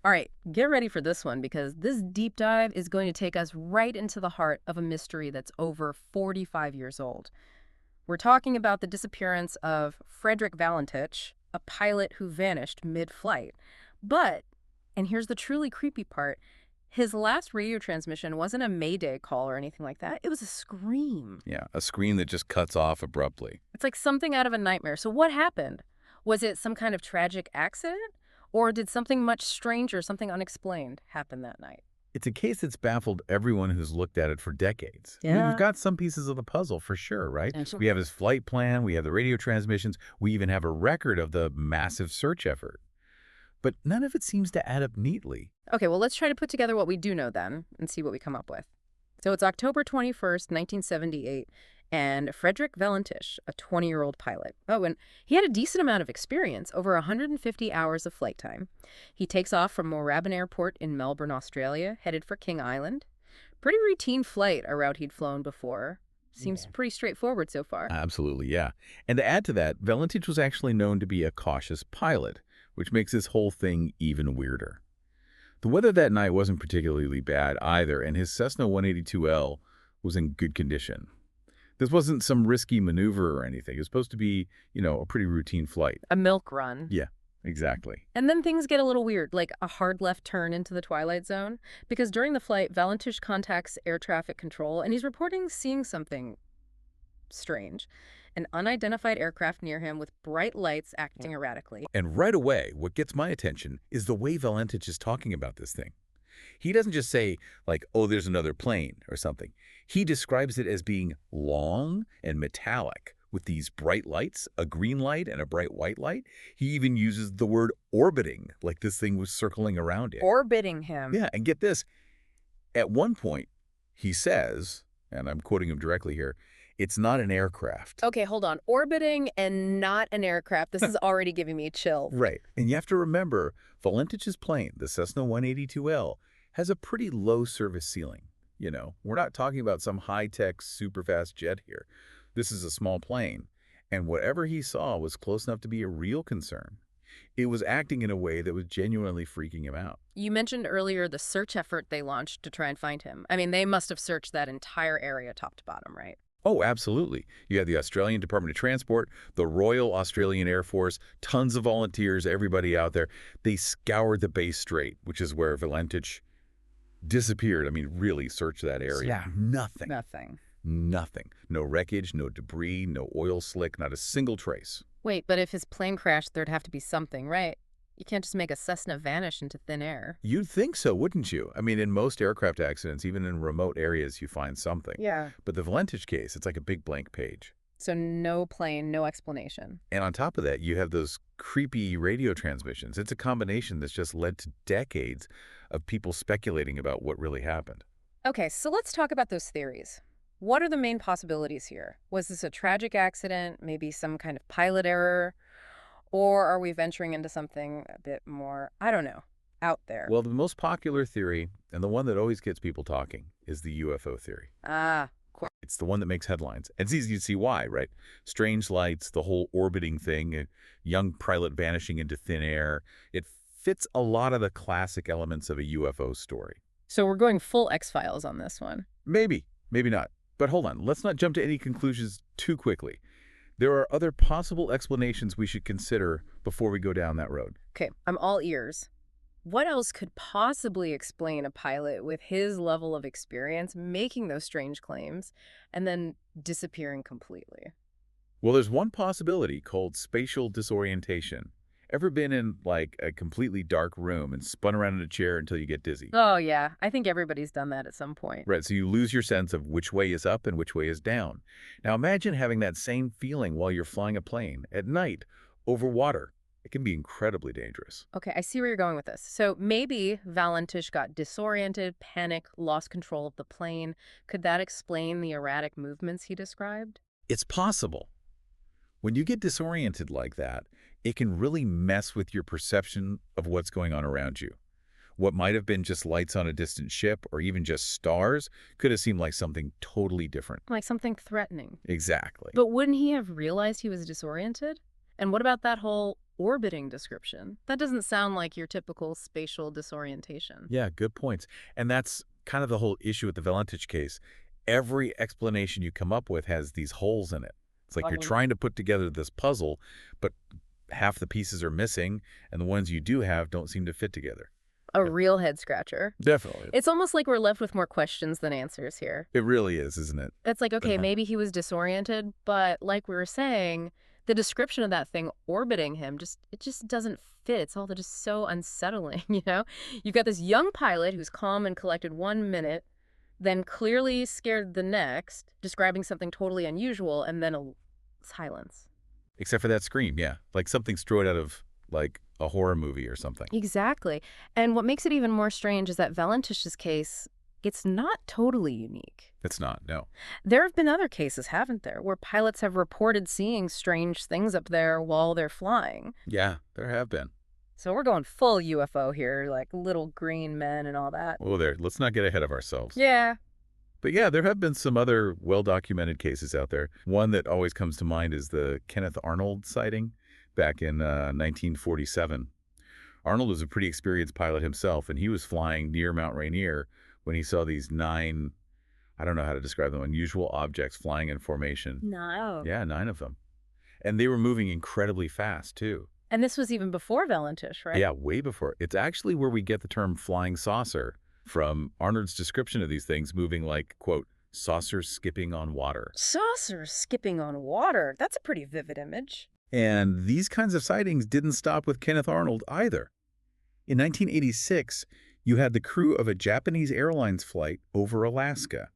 All right, get ready for this one because this deep dive is going to take us right into the heart of a mystery that's over 45 years old. We're talking about the disappearance of Frederick Valentich, a pilot who vanished mid-flight. But, and here's the truly creepy part, his last radio transmission wasn't a Mayday call or anything like that. It was a scream. Yeah, a screen that just cuts off abruptly. It's like something out of a nightmare. So what happened? Was it some kind of tragic accident? Or did something much stranger, something unexplained, happen that night? It's a case that's baffled everyone who's looked at it for decades. We've got some pieces of the puzzle for sure, right? Yeah, sure. We have his flight plan, we have the radio transmissions, we even have a record of the massive search effort. But none of it seems to add up neatly. Okay, well, let's try to put together what we do know then and see what we come up with. So it's October 21st, 1978, and Frederick Valentich, a 20-year-old pilot. Oh, and he had a decent amount of experience, over 150 hours of flight time. He takes off from Moorabbin Airport in Melbourne, Australia, headed for King Island. Pretty routine flight, a route he'd flown before. Seems pretty straightforward so far. Absolutely, yeah. And to add to that, Valentich was actually known to be a cautious pilot, which makes this whole thing even weirder. The weather that night wasn't particularly bad either, and his Cessna 182L was in good condition. This wasn't some risky maneuver or anything. It was supposed to be, a pretty routine flight. A milk run. Yeah, exactly. And then things get a little weird, like a hard left turn into the twilight zone. Because during the flight, Valentich contacts air traffic control, and he's reporting seeing something strange. An unidentified aircraft near him with bright lights acting erratically. And right away, what gets my attention is the way Valentich is talking about this thing. He doesn't just say, like, oh, there's another plane or something. He describes it as being long and metallic with these bright lights, a green light and a bright white light. He even uses the word orbiting, like this thing was circling around it. Orbiting him. Yeah, and get this. At one point, he says, and I'm quoting him directly here, it's not an aircraft. Okay, hold on. Orbiting and not an aircraft. This is already giving me chills. Right. And you have to remember, Valentich's plane, the Cessna 182L, has a pretty low service ceiling. We're not talking about some high-tech, super-fast jet here. This is a small plane. And whatever he saw was close enough to be a real concern. It was acting in a way that was genuinely freaking him out. You mentioned earlier the search effort they launched to try and find him. I mean, they must have searched that entire area top to bottom, right? Oh, absolutely. You have the Australian Department of Transport, the Royal Australian Air Force, tons of volunteers, everybody out there. They scoured the Bass Strait, which is where Valentich disappeared. I mean, really searched that area. Yeah. Nothing. Nothing. Nothing. No wreckage, no debris, no oil slick, not a single trace. Wait, but if his plane crashed, there'd have to be something, right? You can't just make a Cessna vanish into thin air. You'd think so, wouldn't you? I mean, in most aircraft accidents, even in remote areas, you find something. Yeah. But the Valentich case, it's like a big blank page. So no plane, no explanation. And on top of that, you have those creepy radio transmissions. It's a combination that's just led to decades of people speculating about what really happened. Okay, so let's talk about those theories. What are the main possibilities here? Was this a tragic accident, maybe some kind of pilot error? Or are we venturing into something a bit more, I don't know, out there? Well, the most popular theory, and the one that always gets people talking, is the UFO theory. It's the one that makes headlines. And it's easy to see why, right? Strange lights, the whole orbiting thing, a young pilot vanishing into thin air. It fits a lot of the classic elements of a UFO story. So we're going full X-Files on this one. Maybe, maybe not. But hold on, let's not jump to any conclusions too quickly. There are other possible explanations we should consider before we go down that road. Okay, I'm all ears. What else could possibly explain a pilot with his level of experience making those strange claims and then disappearing completely? Well, there's one possibility called spatial disorientation. Ever been in, like, a completely dark room and spun around in a chair until you get dizzy? Oh, yeah. I think everybody's done that at some point. Right, so you lose your sense of which way is up and which way is down. Now imagine having that same feeling while you're flying a plane at night over water. It can be incredibly dangerous. Okay, I see where you're going with this. So maybe Valentich got disoriented, panicked, lost control of the plane. Could that explain the erratic movements he described? It's possible. When you get disoriented like that, it can really mess with your perception of what's going on around you. What might have been just lights on a distant ship or even just stars could have seemed like something totally different. Like something threatening. Exactly. But wouldn't he have realized he was disoriented? And what about that whole orbiting description. That doesn't sound like your typical spatial disorientation. Yeah, good points. And that's kind of the whole issue with the Valentich case. Every explanation you come up with has these holes in it. It's like you're trying to put together this puzzle, but half the pieces are missing, and the ones you do have don't seem to fit together. A real head scratcher. Definitely. It's almost like we're left with more questions than answers here. It really is, isn't it? It's like, okay, maybe he was disoriented, but like we were saying, the description of that thing orbiting him it just doesn't fit. It's all just so unsettling, you know? You've got this young pilot who's calm and collected 1 minute, then clearly scared the next, describing something totally unusual, and then a silence. Except for that scream, yeah. Like something straight out of, like, a horror movie or something. Exactly. And what makes it even more strange is that Valentich's case, it's not totally unique. It's not, no. There have been other cases, haven't there, where pilots have reported seeing strange things up there while they're flying. Yeah, there have been. So we're going full UFO here, like little green men and all that. Oh, let's not get ahead of ourselves. Yeah. But yeah, there have been some other well-documented cases out there. One that always comes to mind is the Kenneth Arnold sighting back in 1947. Arnold was a pretty experienced pilot himself, and he was flying near Mount Rainier when he saw these 9, I don't know how to describe them, unusual objects flying in formation. No. Yeah, 9 of them. And they were moving incredibly fast, too. And this was even before Valentich, right? Yeah, way before. It's actually where we get the term flying saucer from Arnold's description of these things moving like, quote, saucers skipping on water. Saucers skipping on water. That's a pretty vivid image. And these kinds of sightings didn't stop with Kenneth Arnold either. In 1986, you had the crew of a Japanese Airlines flight over Alaska.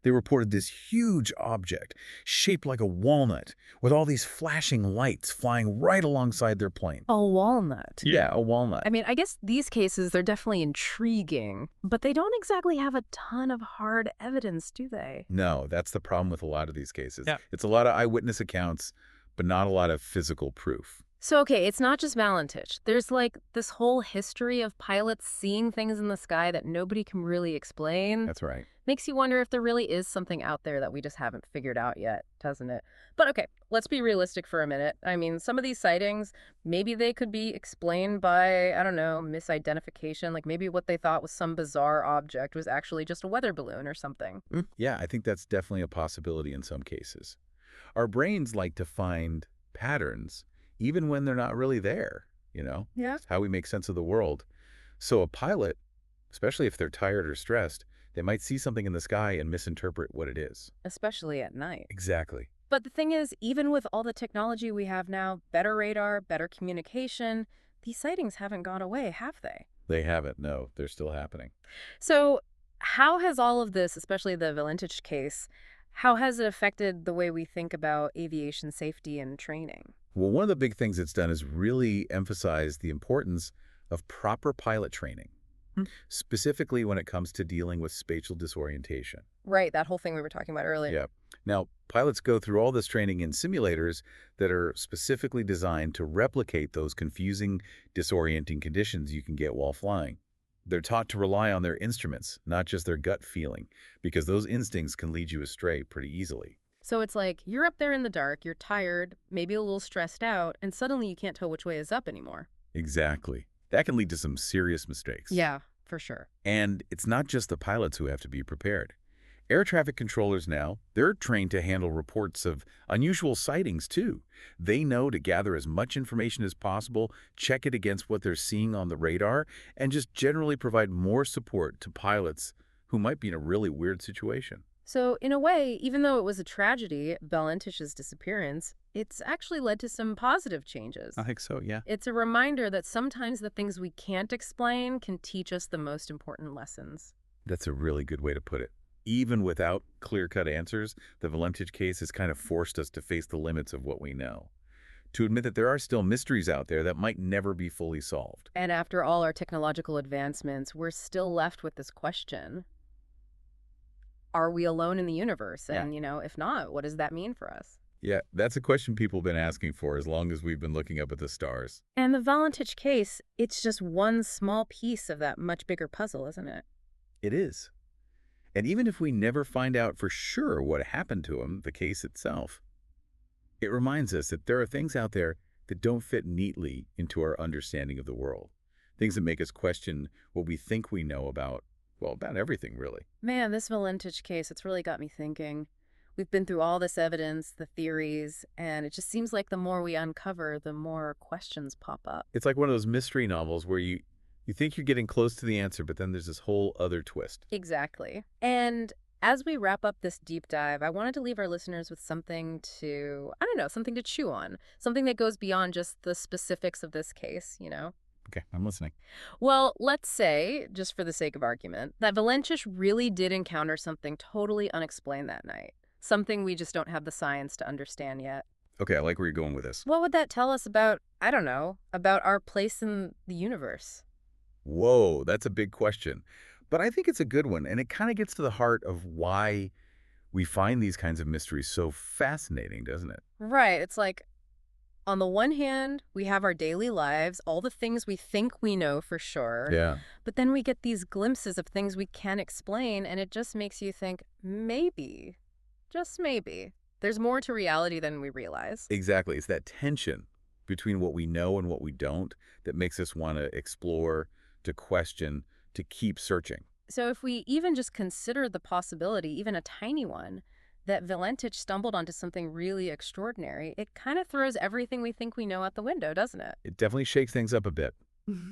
They reported this huge object, shaped like a walnut, with all these flashing lights flying right alongside their plane. A walnut. Yeah, a walnut. I mean, I guess these cases, they're definitely intriguing, but they don't exactly have a ton of hard evidence, do they? No, that's the problem with a lot of these cases. Yeah. It's a lot of eyewitness accounts, but not a lot of physical proof. So, okay, it's not just Valentich. There's like this whole history of pilots seeing things in the sky that nobody can really explain. That's right. Makes you wonder if there really is something out there that we just haven't figured out yet, doesn't it? But okay, let's be realistic for a minute. I mean, some of these sightings, maybe they could be explained by, I don't know, misidentification. Like maybe what they thought was some bizarre object was actually just a weather balloon or something. Yeah, I think that's definitely a possibility in some cases. Our brains like to find patterns even when they're not really there, you know? Yeah. It's how we make sense of the world. So a pilot, especially if they're tired or stressed, they might see something in the sky and misinterpret what it is. Especially at night. Exactly. But the thing is, even with all the technology we have now, better radar, better communication, these sightings haven't gone away, have they? They haven't. No, they're still happening. So how has all of this, especially the Valentich case, how has it affected the way we think about aviation safety and training? Well, one of the big things it's done is really emphasize the importance of proper pilot training, specifically when it comes to dealing with spatial disorientation. Right, that whole thing we were talking about earlier. Yeah. Now, pilots go through all this training in simulators that are specifically designed to replicate those confusing, disorienting conditions you can get while flying. They're taught to rely on their instruments, not just their gut feeling, because those instincts can lead you astray pretty easily. So it's like you're up there in the dark, you're tired, maybe a little stressed out, and suddenly you can't tell which way is up anymore. Exactly. That can lead to some serious mistakes. Yeah, for sure. And it's not just the pilots who have to be prepared. Air traffic controllers now, they're trained to handle reports of unusual sightings too. They know to gather as much information as possible, check it against what they're seeing on the radar, and just generally provide more support to pilots who might be in a really weird situation. So in a way, even though it was a tragedy, Valentich's disappearance, it's actually led to some positive changes. I think so, yeah. It's a reminder that sometimes the things we can't explain can teach us the most important lessons. That's a really good way to put it. Even without clear-cut answers, the Valentich case has kind of forced us to face the limits of what we know, to admit that there are still mysteries out there that might never be fully solved. And after all our technological advancements, we're still left with this question. Are we alone in the universe? And, if not, what does that mean for us? Yeah, that's a question people have been asking for as long as we've been looking up at the stars. And the Valentich case, it's just one small piece of that much bigger puzzle, isn't it? It is. And even if we never find out for sure what happened to him, the case itself, it reminds us that there are things out there that don't fit neatly into our understanding of the world. Things that make us question what we think we know about, well, about everything, really. Man, this Valentich case, it's really got me thinking. We've been through all this evidence, the theories, and it just seems like the more we uncover, the more questions pop up. It's like one of those mystery novels where you think you're getting close to the answer, but then there's this whole other twist. Exactly. And as we wrap up this deep dive, I wanted to leave our listeners with something to, I don't know, something to chew on, something that goes beyond just the specifics of this case. Okay, I'm listening. Well, let's say, just for the sake of argument, that Valentish really did encounter something totally unexplained that night, something we just don't have the science to understand yet. Okay, I like where you're going with this. What would that tell us about, I don't know, about our place in the universe? Whoa, that's a big question. But I think it's a good one, and it kind of gets to the heart of why we find these kinds of mysteries so fascinating, doesn't it? Right. It's like, on the one hand, we have our daily lives, all the things we think we know for sure, Yeah. but then we get these glimpses of things we can't explain, and it just makes you think, maybe, just maybe, there's more to reality than we realize. Exactly. It's that tension between what we know and what we don't that makes us want to explore, to question, to keep searching. So if we even just consider the possibility, even a tiny one, that Valentich stumbled onto something really extraordinary, it kind of throws everything we think we know out the window, doesn't it? It definitely shakes things up a bit.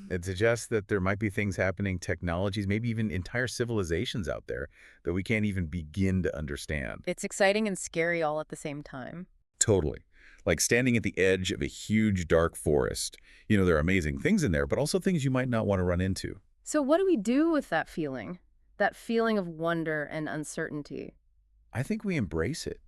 It suggests that there might be things happening, technologies, maybe even entire civilizations out there that we can't even begin to understand. It's exciting and scary all at the same time. Totally. Like standing at the edge of a huge dark forest. There are amazing things in there, but also things you might not want to run into. So what do we do with that feeling? That feeling of wonder and uncertainty? I think we embrace it.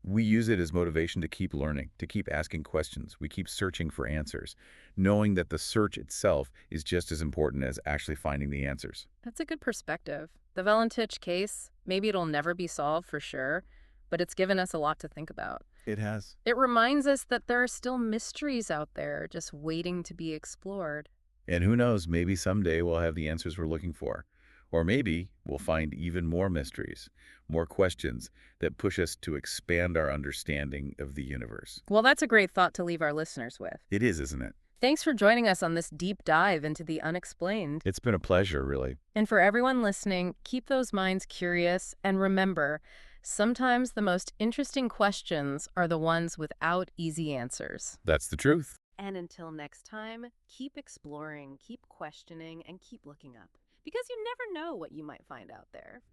We use it as motivation to keep learning, to keep asking questions. We keep searching for answers, knowing that the search itself is just as important as actually finding the answers. That's a good perspective. The Valentich case, maybe it'll never be solved for sure, but it's given us a lot to think about. It has. It reminds us that there are still mysteries out there just waiting to be explored. And who knows, maybe someday we'll have the answers we're looking for. Or maybe we'll find even more mysteries, more questions that push us to expand our understanding of the universe. Well, that's a great thought to leave our listeners with. It is, isn't it? Thanks for joining us on this deep dive into the unexplained. It's been a pleasure, really. And for everyone listening, keep those minds curious and remember, sometimes the most interesting questions are the ones without easy answers. That's the truth. And until next time, keep exploring, keep questioning, and keep looking up. Because you never know what you might find out there.